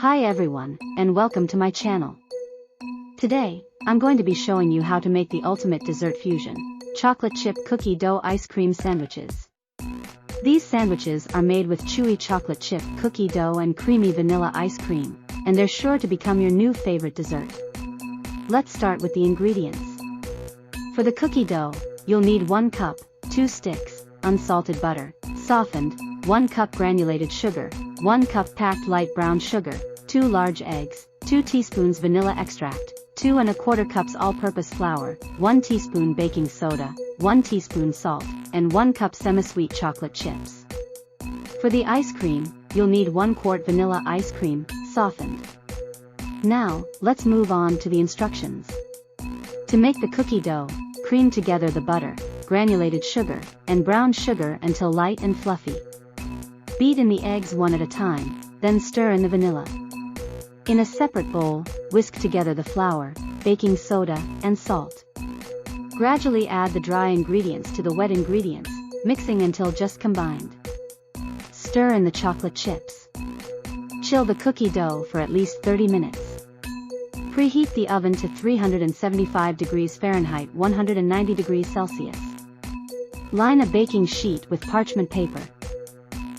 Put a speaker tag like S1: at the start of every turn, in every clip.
S1: Hi everyone, and welcome to my channel. Today, I'm going to be showing you how to make the ultimate dessert fusion, chocolate chip cookie dough ice cream sandwiches. These sandwiches are made with chewy chocolate chip cookie dough and creamy vanilla ice cream, and they're sure to become your new favorite dessert. Let's start with the ingredients. For the cookie dough, you'll need 1 cup, 2 sticks, unsalted butter, softened, 1 cup granulated sugar, 1 cup packed light brown sugar, 2 large eggs, 2 teaspoons vanilla extract, 2 1/4 cups all-purpose flour, 1 teaspoon baking soda, 1 teaspoon salt, and 1 cup semi-sweet chocolate chips. For the ice cream, you'll need 1 quart vanilla ice cream, softened. Now, let's move on to the instructions. To make the cookie dough, cream together the butter, granulated sugar, and brown sugar until light and fluffy. Beat in the eggs one at a time, then stir in the vanilla. In a separate bowl, whisk together the flour, baking soda, and salt. Gradually add the dry ingredients to the wet ingredients, mixing until just combined. Stir in the chocolate chips. Chill the cookie dough for at least 30 minutes. Preheat the oven to 375 degrees Fahrenheit 190 degrees Celsius. Line a baking sheet with parchment paper.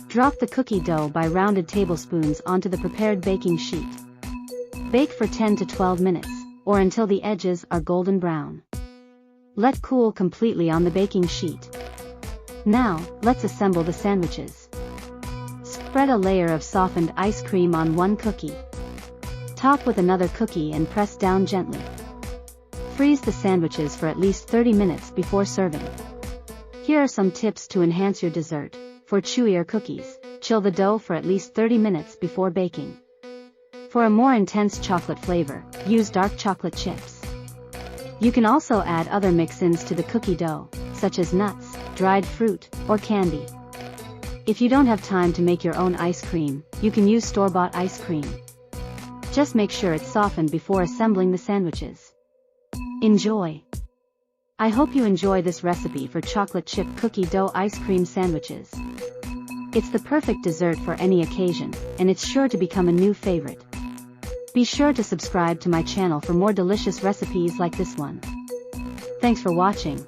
S1: Drop the cookie dough by rounded tablespoons onto the prepared baking sheet. Bake for 10 to 12 minutes, or until the edges are golden brown. Let cool completely on the baking sheet. Now, let's assemble the sandwiches. Spread a layer of softened ice cream on one cookie. Top with another cookie and press down gently. Freeze the sandwiches for at least 30 minutes before serving. Here are some tips to enhance your dessert. For chewier cookies, chill the dough for at least 30 minutes before baking. For a more intense chocolate flavor, use dark chocolate chips. You can also add other mix-ins to the cookie dough, such as nuts, dried fruit, or candy. If you don't have time to make your own ice cream, you can use store-bought ice cream. Just make sure it's softened before assembling the sandwiches. Enjoy! I hope you enjoy this recipe for chocolate chip cookie dough ice cream sandwiches. It's the perfect dessert for any occasion, and it's sure to become a new favorite. Be sure to subscribe to my channel for more delicious recipes like this one. Thanks for watching.